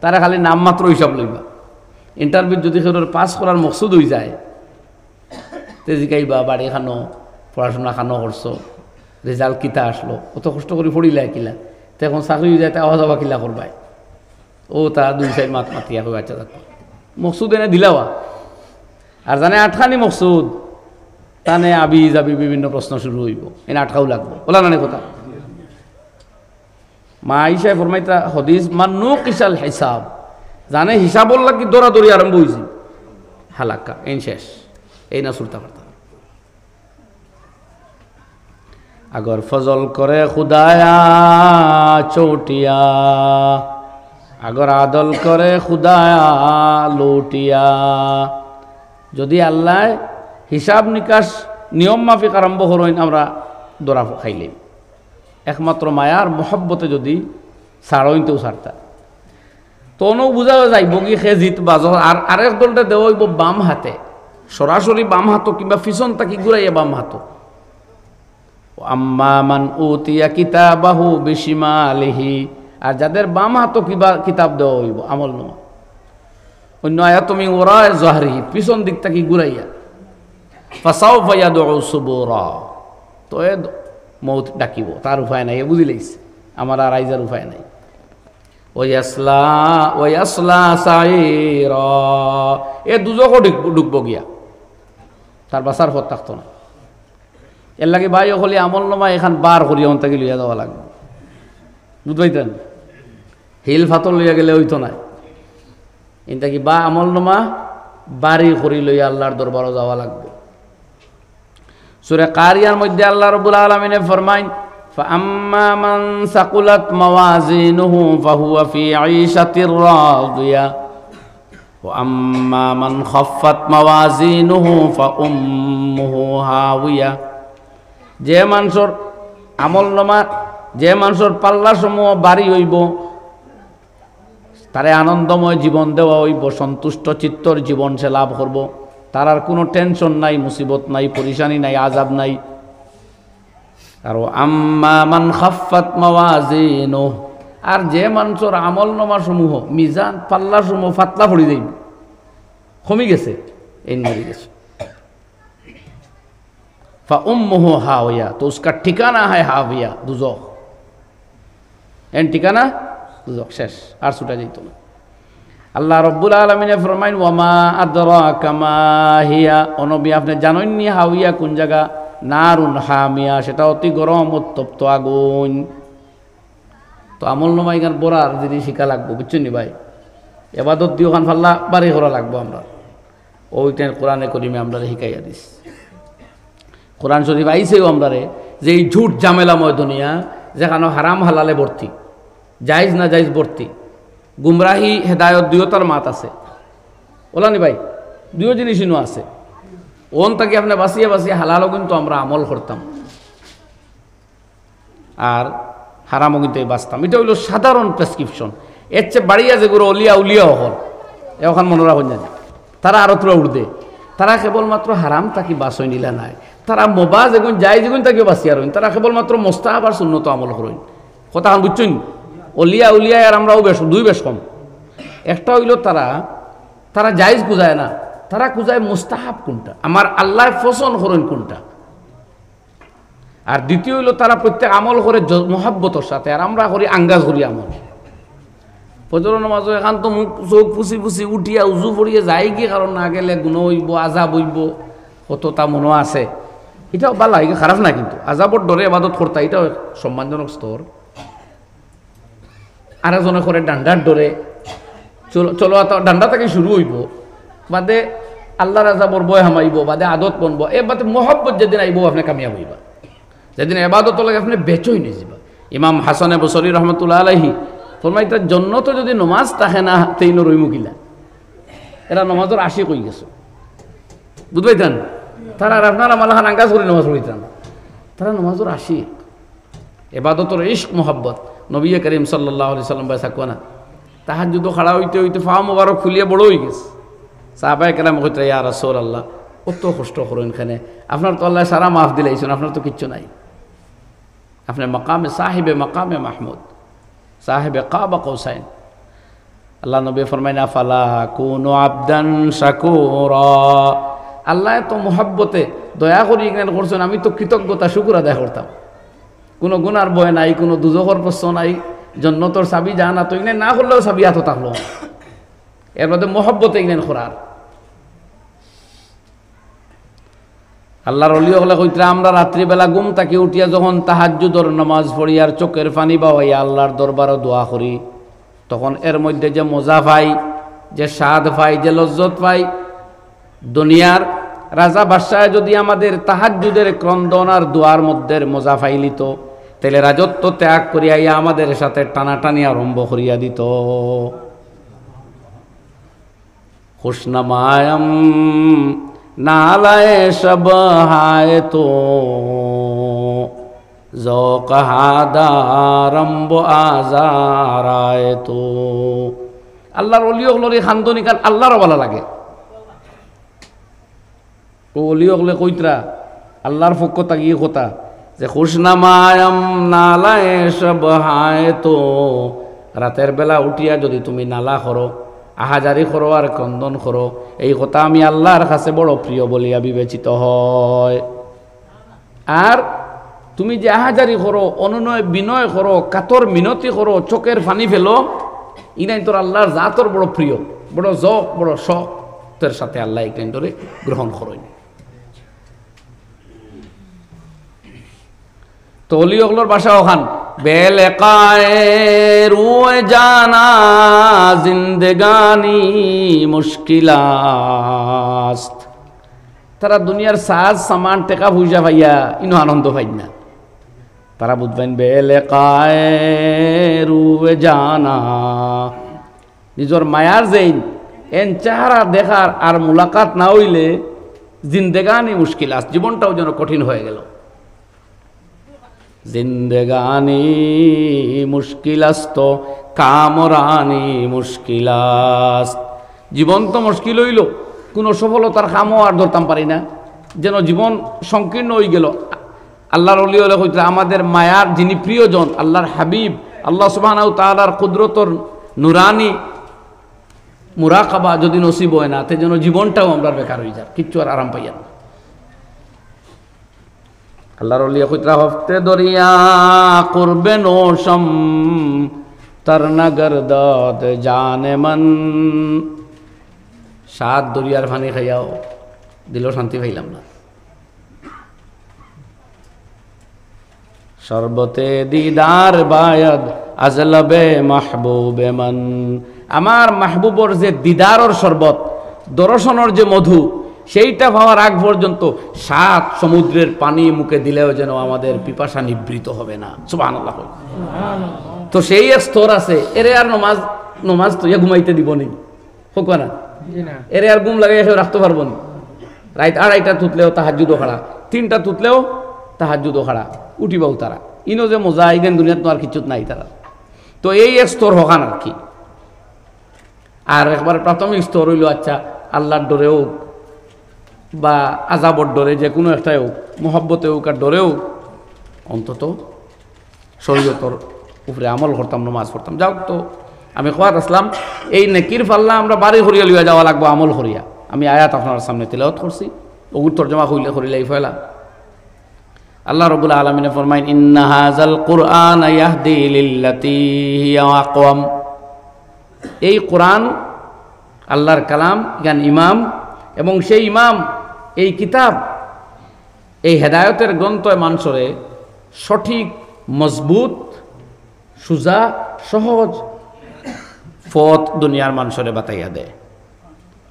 তারা খালি নামমাত্র হিসাব লইবা। ইন্টারভিউ যদি সেটার পাস করার মকসুদ হয়ে যায়, তে জিকাইবা বাড়ি খানো, পড়াশোনা খানো করছো, রেজাল্ট কিতা আসলো, অত কষ্ট করে পড়িলা কিলা, তো এখন চাকরি হয়ে যায়, তা আওয়া যাওয়া কিলা করবাই, ও তা 2-4 মাত মাতিয়া হবে। আচ্ছা থাকো মকসুদ এনে দিলাওয়া, আর জানে আটখানি মকসুদ তানে আবি যাবি বিভিন্ন প্রশ্ন শুরু হইব, এনে আটকাও লাগবো বলা না কথা। মা আয়েশা ফরমাইতা হদিস মান্নু কিসাল হিসাব, জানে হিসাবর লাগি দৌড়াদৌড়ি আরম্ভ হয়েছে, হালাক্কা এই শেষ, এই না সুরতা পারতাম। আগর ফজল করে খুদায়া চৌটিয়া, আগর আদল করে খুদায়া লুটিয়া। যদি আল্লাহ হিসাব নিকাশ নিয়ম মাফিক আরম্ভ করেন, আমরা দৌড়া খাইলেন। একমাত্র মায়ার মহব্বতে যদি ছাড়ইতেও ছাড়তা, তনও বুঝা যাইব কি সে জিত বাজ। আর আরেক দলটা দেওয়া হইব বাম হাতে, সরাসরি বাম হাতো কিংবা পিছন তাকি ঘুরাইয়া বাম হাতো। আম্মা মান উতিয়া কিতাবাহু বিশিমালিহি, আর যাদের বাম হাতো কিবা কিতাব দেওয়া হইব আমল নামা, অন্য আয়াত তুমি ওরা জহরি পিছন দিক থেকে ঘুরাইয়া ফাসাউফা ইয়াদউ সুবুরা, তো এ মৌত ডাকিব, তার উপায় নাই, এ বুঝি লাইছে আমার আর আইজার উপায় নাই। ওয়াসলা সাইরা, এ দুজকও ঢুকবো গিয়া, তার বাসার পথ থাকতো না। এর লাগে ভাই হলে আমল নামা এখান বার করি অন থেকে লইয়া যাওয়া লাগবে, বুঝবাইতেন? হিল ফাতর লইয়া গেলে হইতো না, এটা কি বা আমল নামা বাড়ি করি লইয়া আল্লাহর দরবারও যাওয়া লাগবে। সূরা কারিয়ার মধ্যে আল্লাহ রাব্বুল আলামিন ফরমাইন, ফাআম্মা মান সাকুলাত মাওয়াজিনুহু ফাহুয়া ফি আইশাতির রাদিয়া ওয়া আম্মা মান খাফফাত মাওয়াজিনুহু ফাউম্মুহু হাওিয়া। যে মানুষের আমলনামা, যে মানুষের পাল্লা সমূহ বাড়ি হইব, তারে আনন্দময় জীবন দেওয়া হইব, সন্তুষ্ট চিত্তর জীবন সে লাভ করব, তার আর কোনো টেনশন নাই, মুসিবত নাই, পরিশানি নাই, আযাব নাই। আর আম্মা মান খাফফাত মাওয়াজিনুহু, আর যে মানুষের আমলনামা সমূহ মিজান পাল্লা সমূহ ফাতলা পড়ে যাইব, কমে গেছে, এই মরে গেছে, ফাউম্মুহু হাওিয়া, তো उसका ঠিকানা হয় হাওিয়া, দুজখ। এন ঠিকানা দুজখ, শেষ, আর ছুটা যাইত না। আল্লাহ রাব্বুল আলামিন ফরমাইন, ওয়ামা আদরাকা মা হিয়া, ও নবী আপনি জানেন নি হাওিয়া কোন জায়গা? নারুন হামিয়া, সেটা অতি গরম উত্তপ্ত আগুন। তো আমল নামা এখান বড়ার জিনিস শিখা লাগবো, বুঝছেন নি ভাই? এবাদত দিয়ে ওখান ফাল্লা বাড়ি করা লাগবো আমরা, ওইটা কোরআনে করিমে আমরা শিখাইয়া দিস। কোরআন শরীফ আইসেও আমরা যে এই ঝুট ঝামেলাময় দুনিয়া, যেখানে হারাম হালালে ভর্তি, জায়েজ না জায়েজ ভর্তি, গুমরাহি হেদায়ত দুইটার মাত আছে, ওলানি ভাই, দুইও জিনিসই আছে। ওন তাকে আপনি বাঁচিয়ে বাঁচিয়ে হালালও কিন্তু আমরা আমল করতাম, আর হারামও কিন্তু বাঁচতাম। এটা হইল সাধারণ প্রেসক্রিপশন। এর চেয়ে বাড়িয়া যেগুলো অলিয়া উলিয়া হল, এখন মনে রাখুন জানি, তারা আরো তোরা উঠবে, তারা কেবলমাত্র হারাম তাকে বাঁচই নিলা নাই, তারা মোবা যেগুন যাই যেগুন তাকে বাঁচিয়া রইন, তারা কেবলমাত্র মোস্তাহাব আর সুন্নত আমল করইন। কথা বুঝছেন? অলিয়া উলিয়া আর আমরাও বেশ দুই বেশ কম। একটা হইল তারা জায়েজ খুঁজায় না, তারা খুঁজায় মুস্তাহাব কোনটা, আমার আল্লাহ পছন্দ করেন কোনটা। আর দ্বিতীয় হইল তারা প্রত্যেক আমল করে মোহাব্বতর সাথে, আর আমরা করি আঙ্গাজ করি আমল। ফজর নামাজ এখান তো মুখ চোখ পুষি পুষি উঠিয়া উজু পড়িয়ে যায় কি, কারণ না গেলে গুণ হইব, আজাব হইব, কত তা মনে আছে। এটাও ভালো, এটা খারাপ না, কিন্তু আজাবর ডরে এবাদত করতা, এটাও সম্মানজনক স্তর। আরেকজনে করে ডান্ডার ডরে, চলো ডান্ডা থেকে শুরু হইব, বাদে আল্লাহর আযাবর বয় হামাইব, বাদে আদত বনব, এ বাদে মহব্বত যেদিন আইব আপনি কামিয়াব হইবা, যেদিন এবাদত লাগে আপনি বেচই নিয়ে যাবা। ইমাম হাসানে বসরি রহমতুল্লাহ আলাইহি ফরমাইতা, জন্নত যদি নমাজ থাকে না তেইন রইমুকিলা, এরা নমাজের আশি কই গেছে, বুঝবাইতেন? তারা আর আপনার আমালাখান আঙ্গাজ করে নমাজ পড়িতেন, তারা নমাজের আশি, এবাদতর ইশক মোহাব্বত। নবী করিম সাল্লাল্লাহু আলাইহি সাল্লাম ভাই থাকবো না, তাহাজ্জুদ খাড়া হইতে হইতে ফা মোবারক খুলিয়ে বড় হয়ে গেছে। সাহাবায়ে কেরাম কইতে, ইয়া রাসূলুল্লাহ কত কষ্ট করেন এখানে, আপনার তো আল্লাহ সারা মাফ দিলাইছেন, আপনার তো কিচ্ছু নাই, আপনি মাকামে সাহিবে মাকামে মাহমুদ, সাহেবে কাবা কৌসাইন। আল্লাহ নবী ফরমাইন, আফালা কুনু আবদান শাকুরা, আল্লাহ তো মোহাব্বতে দয়া করি এখানে করছেন, আমি তো কৃতজ্ঞতা শুকর আদায় করতাম। কোনো গুনার ভয় নাই, কোনো দুজখর প্রশ্ন নাই, জন্নতর চাবি জানা তো এখানে না করলেও চাবি এত থাকলো, এর মধ্যে মোহাব্বতে এখানে করার। আল্লাহর অলি হলে কইতরা, আমরা রাত্রিবেলা ঘুম থেকে উঠিয়া যখন তাহাজ্জুদর নামাজ পড়ি আর চোখের পানি বাওয়াইয়া আল্লাহর দরবারও দোয়া করি, তখন এর মধ্যে যে মজা পাই, যে স্বাদ পাই, যে লজ্জত পাই, দুনিয়ার রাজা বাদশাহ যদি আমাদের তাহাজ্জুদের ক্রন্দন আর দোয়ার মধ্যে মজা পাইলিত, তাহলে রাজত্ব ত্যাগ করিয়া আমাদের সাথে টানাটানি আরম্ভ করিয়া দিত। খুশনামায়াম নালায়ে সব হায় তো জোকাহাদারম্ব আজারায় তো। আল্লাহর অলি হলরে খান্দনি কান আল্লাহরও ভালো লাগে। ও অলি হলে কইতরা আল্লাহর পক্ষ তাকিয়ে কথা যে খুশনামায়াম নালায়ে সব হায় তো, রাতের বেলা উঠিয়া যদি তুমি নালা করো, আহাজারি করো আর ক্রন্দন করো, এই কথা আমি আল্লাহর কাছে বড় প্রিয় বলিয়া বিবেচিত হয়। আর তুমি যে আহাজারি করো, অনুনয় বিনয় করো, কাতর মিনতি করো, চোখের পানি ফেলো, ইনাই তোর আল্লাহর জাতর বড় প্রিয়, বড় জক, বড় শখ তোর সাথে আল্লাহ এই ধরে গ্রহণ করেন। তো অলি ওগুলোর বাসা ওখান বেলেকায়ে রুয়ে জানা জিন্দেগানি মুশকিলাস্ত। তারা দুনিয়ার সাজ সামান টেকা পয়সা পাইয়া ইনো আনন্দ পাই না। তারা বুঝবেন বেলেকায়ে রুয়ে জানা, নিজের মায়ার যেই এন চেহারা দেখার আর মুলাকাত না হইলে জিন্দেগানি মুশকিলাস্ত, জীবনটাও যেন কঠিন হয়ে গেল। জিন্দেগানি মুশকিলাস্ত কামরানি মুশকিলাস্ত, জীবন তো মুশকিল হইল, কোনো সফলতার কামও আর ধরতাম পারি না, যেন জীবন সংকীর্ণ হয়ে গেল। আল্লাহর ওলি হলে কইতে আমাদের মায়ার যিনি প্রিয়জন আল্লাহর হাবিব, আল্লাহ সুবহানাহু তাআলার কুদরতর নুরানি মুরাকাবা যদি নসিব হয় না, তে যেন জীবনটাও আমরা বেকার হয়ে যায়, কিচ্ছু আর আরাম পাইয়া না। আল্লাহর ওলি কইতরা হফতে দরিয়া করবে নোশম তার নগর দাদ জানে মন, সাত দরিয়ার পানি খাইয়াও দিল শান্তি পাইলাম না। শরবতে দিদার বায়াদ আজলবে মাহবুবে মন, আমার মাহবুবর যে দিদারর শরবত, দর্শনের যে মধু, সেইটা পাওয়ার আগ পর্যন্ত সাত সমুদ্রের পানি মুখে দিলেও যেন আমাদের পিপাসা নিবৃত হবে না। সুবহানাল্লাহ। তো সেই এক স্তর আছে, এরে আর নমাজ তো ঘুমাইতে দিব নি, হোক না, এরে আর ঘুম লাগাই রাখতে পারবো না। রাত 2:30টা তুতলেও তাহাজ্জুদও খাড়া, 3টা তুতলেও তাহাজ্জুদও খাড়া, উঠিবাও তারা। ইনো যে মজা ইগেন দুনিয়াত আর কিছুত নাই তারা। তো এই এক স্তর হকান আর কি। আর একবার প্রাথমিক স্তর হইল আচ্ছা আল্লাহর ডরে হোক বা আজাবর ডরে, যে কোনো একটাই হোক, মহব্বতে হোক আর ডরে হোক, অন্তত শরীয়তর উপরে আমল করতাম, নমাজ পড়তাম। যাও তো আমি খোয়াত আসলাম, এই নেকির ফাল্লা আমরা বাড়ি করিয়া লিয়া যাওয়া লাগবো আমল করিয়া। আমি আয়াত আপনার সামনে তিলাওয়াত করছি, ওগুর তরজমা কইলে করিলে এই ফয়লা। আল্লাহ রাব্বুল আলামিন ফরমাইন ইন্না হাযাল কুরআন ইয়াহদি লিল্লাতী হিয়া আকওয়াম, এই কোরআন আল্লাহর কালাম, জ্ঞান ইমাম, এবং সেই ইমাম এই কিতাব এই হেদায়তের গ্রন্থ মানুষরে সঠিক মজবুত সুজা সহজ পথ দুনিয়ার মানুষরে বাতাইয়া দেয়।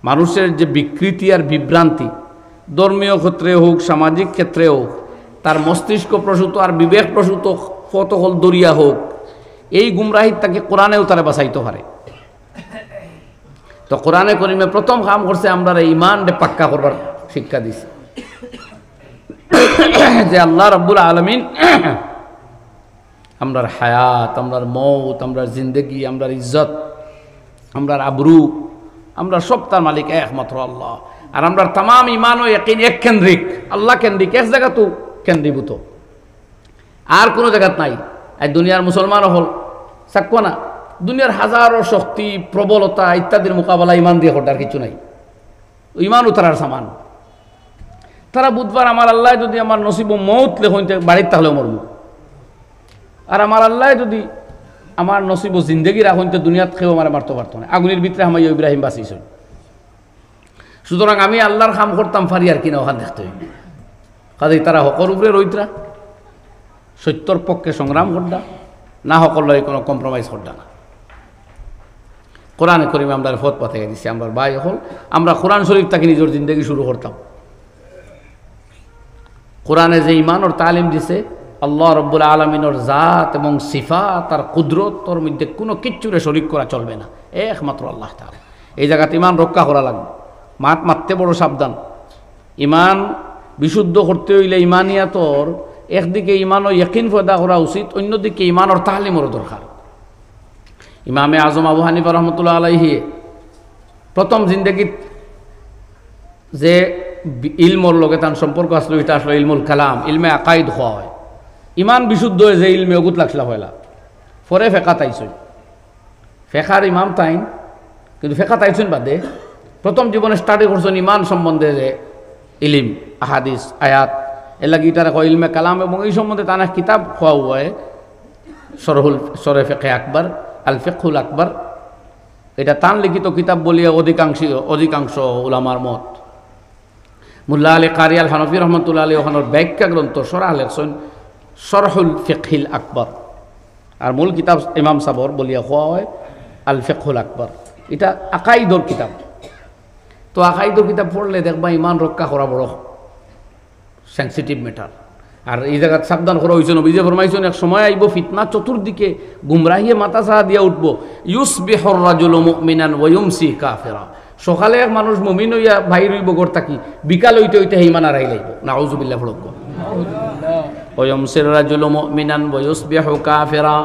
মানুষের যে বিকৃতি আর বিভ্রান্তি, ধর্মীয় ক্ষেত্রে হোক সামাজিক ক্ষেত্রে হোক, তার মস্তিষ্ক প্রসূত আর বিবেক প্রসূত কত হল দরিয়া হোক, এই গুমরাহিত তাকে কোরআনেও তারা বাঁচাইতে পারে। তো কোরআনে করিমে প্রথম কাম করছে আমরা ইমান পাক্কা করবার শিক্ষা দিছে, যে আল্লাহ রাব্বুল আলামিন আমরার হায়াত, আমরার মৌত, আমরার জিন্দেগি, আমরার ইজ্জত, আমরার আবরু, আমরা সব তার মালিক একমাত্র আল্লাহ। আর আমরার তাম ইমান ও ইয়াকিন এক কেন্দ্রিক, আল্লাহ কেন্দ্রিক, এক জায়গা তো কেন্দ্রীভূত, আর কোনো জায়গাত নাই। আর দুনিয়ার মুসলমানও হল চাক্য না, দুনিয়ার হাজারো শক্তি প্রবলতা ইত্যাদির মোকাবেলা ইমান দিয়ে হটার কিছু নাই। ইমানও তারার সামান। তারা বুধবার আমার আল্লাহ যদি আমার নসিব মৌত লেখতে বাড়ির তাহলেও মরব, আর আমার আল্লাহ যদি আমার নসিব জিন্দগি রাখতে দুনিয়াত খেয়েও আমার মারতে পারতো না। আগুনের ভিতরে আমি ইব্রাহিম বাঁচিয়েছ। সুতরাং আমি আল্লাহর কাম করতাম ফারি আর কিনা ওখান দেখতে হইবে। কাজেই তারা হকর উপরে রইতরা, সত্যর পক্ষে সংগ্রাম করডা না, হকর লয় কোনো কম্প্রোমাইজ করডা না। কোরআনে করিমে আমরা ফত পাঠিয়ে দিচ্ছি, আমরা ভাই হল আমরা কোরআন শরীফ থেকে নিজের জিন্দগি শুরু করতাম। কোরআনে যে ইমানর তালিম দিছে, আল্লাহ রব্বুল আলমিনের জাত এবং সিফাত আর কুদরতর মধ্যে কোনো কিচ্ছুরে শরিক করা চলবে না, একমাত্র আল্লাহ তাআলা। এই জায়গাতে ইমান রক্ষা করা লাগবে, মারতে বড় সাবধান। ইমান বিশুদ্ধ করতে হইলে ইমানিয়াতর একদিকে ইমান ও ইয়াকিন পয়দা করা উচিত, অন্যদিকে ইমানর তালিমেরও দরকার। ইমামে আজম আবু হানিফা রহমতুল্লাহ আলাইহি প্রথম জিন্দগিত যে ইলমর লগে তার সম্পর্ক আসলো, এটা আসলো ইলমুল কালাম, ইলমে আকাইদ হওয়া হয়। ইমান বিশুদ্ধ হয়ে যে ইলমে অগুত লাগছিলা হইলা, পরে ফেকা তাইছই। ফেকার ইমাম তাইন কিন্তু ফেকা তাইছেন বাদে প্রথম জীবনে স্টাডি করছেন ইমান সম্বন্ধে যে ইলিম আহাদিস আয়াত এর লাগি তারা কয় ইলমে কালাম এবং এই সম্বন্ধে তারা কিতাব খোয়া হয় সরে ফেকে আকবর আল ফিকহুল আকবর, এটা তান লিখিত কিতাব বলিয়া অধিকাংশ উলামার মত। মুল্লা আলী কারি আল হানফি রহমতুল্লাহ আলী ওখানোর ব্যাখ্যা গ্রন্থ সরাহ লেখছেন শরহুল ফিকহিল আকবর, আর মূল কিতাব ইমাম সাবর বলিয়া খোয়া হয় আল ফিকহুল আকবর। এটা আকাইদর কিতাব। তো আকাইদর কিতাব পড়লে দেখবা ইমান রক্ষা করা বড় সেন্সিটিভ ম্যাটার। আর এই জায়গায় সাবধান করা হয়েছে, নবীজি ফরমাইছেন এক সময় আইব ফিতনা চতুর্দিকে গুমরাহিয়ে মাথা চাহা দিয়া উঠব। ইউসবিহুর রাজুলু মুমিনান ওয়া ইউমসি কাফিরা, সকালে এক মানুষ মুমিন হইয়া বাহির হইব ঘর থাকি, বিকাল হইতে হইতে ইমান হারাই লাইব। নাউযুবিল্লাহ ফলক ওয়া ইউমসির রাজুলু মুমিনান ওয়া ইউসবিহু কাফিরা,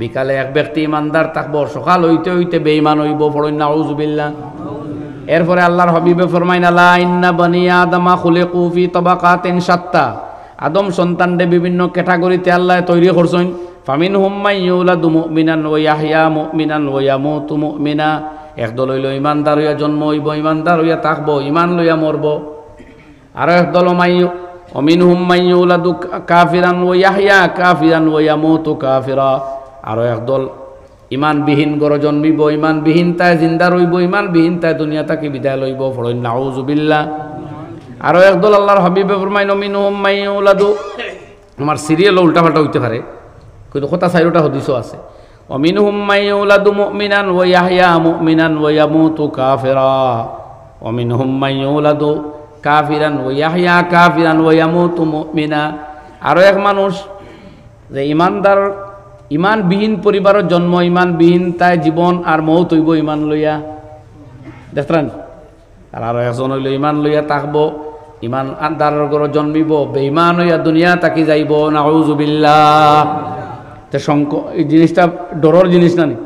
বিকালে এক ব্যক্তি ইমানদার থাকব, সকাল হইতে হইতে বেঈমান হইব। পড়ুন নাউযুবিল্লাহ। এরপরে আল্লাহর হাবিবে ফরমাইন আলা ইন্না বনি আদমা খুলিকু ফি তাবাকাতিন শাত্তা, আদম সন্তানরে বিভিন্ন ক্যাটাগরিতে আল্লাহ তৈরি করছেন। ফামিনহুম মান ইউলাদু মুমিনান ওয়া ইয়াহইয়া মুমিনান ওয়া ইয়ামুতু মুমিনা, একদল হইল ইমানদার হইয়া জন্ম হইব, ইমানদার হইয়া থাকবো, ইমান লইয়া মরব। আর একদল মিনহুম মান ইউলাদু কাফিরান ওয়া ইয়াহইয়া কাফিরান ওয়া ইয়ামুতু কাফিরা, আর একদল ইমানবিহীন গড় জন্মিব, ইমানবিহীন তাই জিন্দা রইব, ইমানবিহীন তাই দুনিয়া তাকে বিদায় লইব। পড়ুন নাউযুবিল্লাহ। আরও একদল আল্লাহর হাবিবে ফরমাইন মিনহুম মান ইউলাদু, আমার সিরিয়াল উল্টাপাল্টা হইতে পারে কিন্তু কথা চাইরোটা হদিসও আছে। মিনহুম মান ইউলাদু মুমিনান ওয়া ইয়াহইয়া মুমিনান ওয়া ইয়ামুতু কাফিরা, মিনহুম মান ইউলাদু কাফিরান ওয়া ইয়াহইয়া কাফিরান ওয়া ইয়ামুতু মুমিনা। আরও এক মানুষ যে ইমানদার ইমানবিহীন পরিবারের জন্ম, ইমানবিহীন তাই জীবন আর মৌত হইব ইমান লইয়া, দেখলেন। আর আরো একজন হইল ইমান লইয়া থাকবো, ইমান আন্দারের ঘর জন্মিব, বেঈমান হইয়া দুনিয়া তাকি যাইব। নাউযুবিল্লাহ। তে এই জিনিসটা ডরর জিনিস নানি,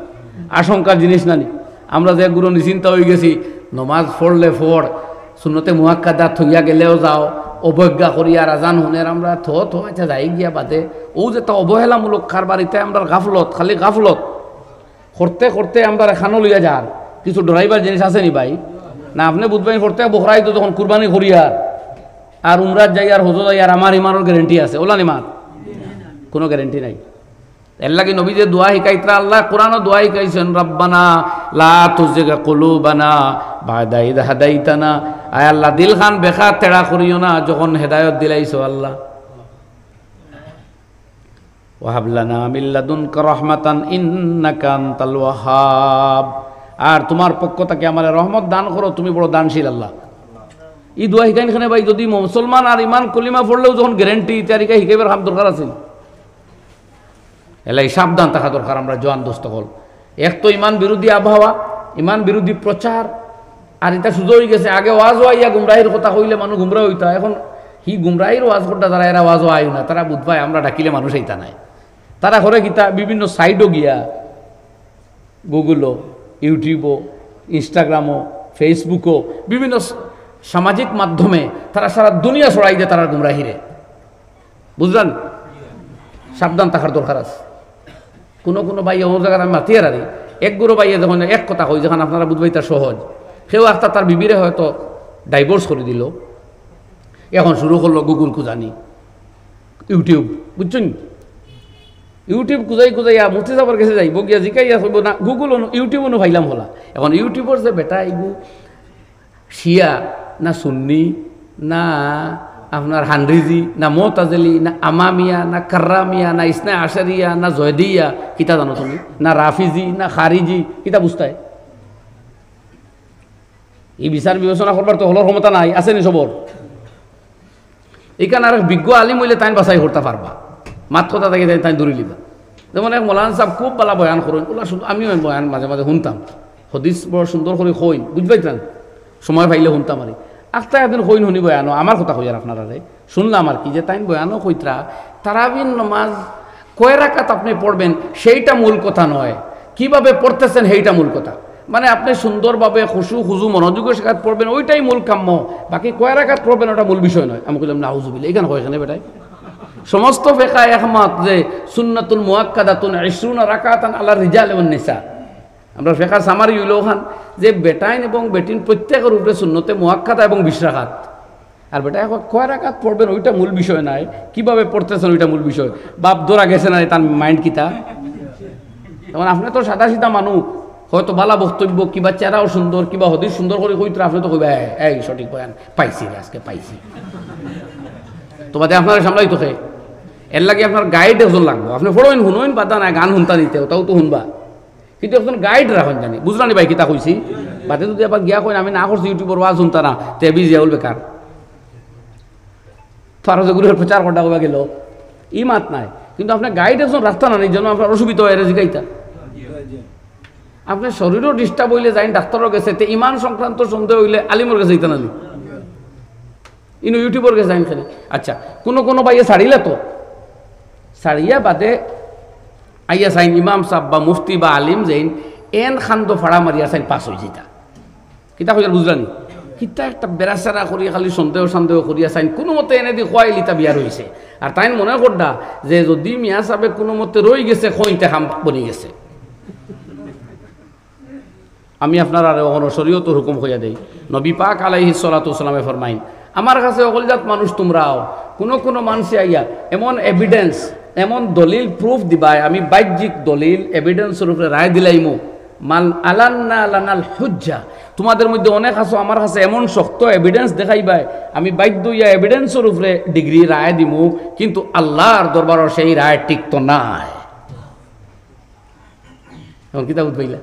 আশঙ্কার জিনিস নানি। আমরা যে গুরু নিশ্চিন্তা হয়ে গেছি, নমাজ পড়লে পড়, সুন্নতে মুআক্কাদা থইয়া গেলেও যাও, অবজ্ঞা করিয়া রাজান হুনের আমরা আচ্ছা যাই গিয়া বাদে ও যে তা অবহেলামূলক কারবারিতে আমরা গাফলত, খালি গাফলত করতে করতে আমরা এখানো লইয়া যার কিছু ডরাইবার জিনিস আছে নি ভাই? না আপনি বুঝবেন প্রত্যেক বখরাই তো তখন কুরবানি করিয়ার আর উমরাত যাই আর হজ যাই আর আমার ইমানের গ্যারেন্টি আছে? ওলা নিমার কোনো গ্যারেন্টি নাই। এর লাগি নবী যে দোয়া শিকাইতরা, আল্লাহ কোরআনও দোয়া শিকাইছেন, রব্বানা লা তুযিগ কুলুবানা বা'দা ইয হাদাইতানা, আয় আল্লাহ দিল খান বেখা তেড়া করিও না যখন হেদায়েত দিলাইছো আল্লাহ। ওয়াহাব লানা মিন লাদুনকা রাহমাতান ইন্নাকা আনতাল ওয়াহ্হাব, আর তোমার পক্ষ থেকে আমার রহমত দান করো, তুমি বড় দানশীল আল্লাহ। এই দোয়া শিকাইখানে ভাই যদি মুসলমান আর ইমান কলিমা পড়লেও যখন গ্যারেন্টি তারিখে শিখাইবার হাম দরকার আছে, এলাই সাবধান থাকা দরকার। আমরা জোয়ান দোস্ত হল এক তো ইমান বিরোধী আবহাওয়া, ইমান বিরোধী প্রচার, আর এটা সুযোগ হয়ে গেছে। আগে ওয়াজ ইয়া গুমরাহির কথা কইলে মানুষ গুমরাহ হইতা, এখন হি গুমরাহির ওয়াজ করতে যারা এরা ওয়াজ আয় না, তারা বুধবাই আমরা ডাকিলে মানুষ এইতা নাই। তারা করে গীতা বিভিন্ন সাইটও গিয়া গুগলও, ইউটিউবও, ইনস্টাগ্রামও, ফেসবুকও, বিভিন্ন সামাজিক মাধ্যমে তারা সারা দুনিয়া ছড়াই দেয় তারা গুমরাহিরে, বুঝলেন? সাবধান থাকার দরকার আছে। কোনো বাইয়া ও জায়গায় আমি মাতিয়ার আরে এক গুরু বাইয়া যখন এক কথা কই, যখন আপনারা বুঝবাই তার সহজ, সেও একটা তার বিবিরে হয়তো ডাইভোর্স করে দিল, এখন শুরু করলো গুগল খুঁজানি, ইউটিউব, বুঝছেন? ইউটিউব খুঁজাইয়া মুক্তি যাবার কাছে যাইব গিয়া জিকাইয়া হইব না, গুগল ইউটিউব অনু ভাইলাম হলা। এখন ইউটিউবের যে বেটা এইগু শিয়া না সুন্নি না আপনার হান্ড্রিজি না মোতাজেলি না আমামিয়া না কার্রামিয়া না ইসনা আশারিয়া না জয়দিয়া, কিতা জানো তুমি? না রাফিজি না খারিজি, কিতা বুঝতায়? এই বিচার বিবেচনা করবার তো হলোর ক্ষমতা নাই, আছে নি সবর? এখানে আর বিজ্ঞ আলিম হইলে তাই বাছাই করতে পারবা, মাত কথা থেকে তাই দূরে লিবা। যেমন এক মৌলানা সাহেব খুব ভালো বয়ান করেন, ওলা আমিও বয়ান মাঝে মাঝে শুনতাম, হদিস বড় সুন্দর করে কইন, বুঝবাইতাম সময় পাইলে শুনতাম আর আখতা একদিন কইন শুনি বয়ানো আমার কথা কই আর আপনারা শুনলাম আর কি, যে তাই বয়ানো কইতরা তারাবিন নামাজ কয় রাকাত আপনি পড়বেন সেইটা মূল কথা নয়, কিভাবে পড়তেছেন সেইটা মূল কথা। মানে আপনি সুন্দরভাবে খুজু মনোযোগের সাথে পড়বেন ওইটাই মূল কাম্য, বাকি কয় রাকাত পড়বেন ওটা মূল বিষয় নয়। আমি কইলাম নাউজুবিল্লাহ, এখানে কয় এখানে বেটাই সমস্ত ফিকহ একমত যে সুন্নাতুল মুআক্কাদাতুন 20 রাকাতান আলা রিজাল ওয়ান নিসা, আমরা ফেকার সামারি হইল ওখান যে বেটাইন এবং বেটিন প্রত্যেকের উপরে সুন্নতে মুআক্কাদা এবং 20 রাকাত। আর বেটা এখন কয় রাকাত পড়বেন ওইটা মূল বিষয় নাই, কিভাবে পড়তেছেন ওইটা মূল বিষয়। বাপ ধরা গেছে না তার মাইন্ড কিতা। তখন আপনি তো সাদা সিধা মানুষ, হয়তো বালা বক্তব্য কিবা চেহারাও সুন্দর কিবা হদিস সুন্দর করে কইতে আপনি তো কইবা এই সঠিক বয়ান পাইছি রে আজকে পাইছি। তোমাদের আপনারা সামলাই তো খেয়ে এর লাগে আপনার গাইড একজন লাগবো। আপনি ফোড়ইন শুনোইন বাদা নাই, গান শুনতা নিতে ওটাও তো শুনবা, কিন্তু একজন গাইড রাখেন জানি। বুঝলানি ভাই কিতা কইছি? বাদে যদি আবার গিয়া কইন আমি না করছি ইউটিউবের ওয়াজ শুনতা না তে বিজিয়া বলবে কার তারা যে গুরুর প্রচার করতে কইবা গেল ই মাত নাই। কিন্তু আপনার গাইড একজন রাস্তা না জন্য আপনার অসুবিধা হয় জিগাইতা। আপনার শরীরও ডিস্টার্ব হইলে যাই ডাক্তারও গেছে, তে ইমান সংক্রান্ত সন্দেহ হইলে আলিমর গেছে ইতা নানি ইনো ইউটিউবের গেছে আইন খালি। আচ্ছা কোনো ভাইয়ে ছাড়িলে তো ছাড়িয়া বাদে আইয়া চাইন ইমাম সাহ বা মুফতি বা আলিম যাইন এন খান্দ ফাড়া মারিয়া চাইন পাস হয়ে যেতা কিতা কইয়ার বুঝলানি কিতা একটা বেড়াচারা করিয়া খালি সন্দেহ করিয়া চাইন কোনো মতে এনে দি খোয়াই লিতা বিয়া রয়েছে। আর তাই মনে করডা যে যদি মিয়া সাহেবে কোনো মতে রই গেছে খইতে খাম বনি গেছে। আমি আপনার আর অন শরীয়তের হুকুম হইয়া দেই। নবী পাক আলাইহিস সালাতু ওয়াসসালামে ফরমাইন আমার কাছে অকলজাত মানুষ তোমরাও কোনো মানুষে আইয়া এমন এভিডেন্স এমন দলিল প্রুফ দিবাই, আমি বাহ্যিক দলিল এভিডেন্সের উপরে রায় দিলাইমু মাল আলান্না লানাল হুজ্জা। তোমাদের মধ্যে অনেক আছো আমার কাছে এমন শক্ত এভিডেন্স দেখাইবাই, আমি বাধ্য ইয়া এভিডেন্সের উপরে ডিগ্রি রায় দিমু, কিন্তু আল্লাহর দরবারের সেই রায় টিকতো নাই। এখন কিতা বুঝবাইলা?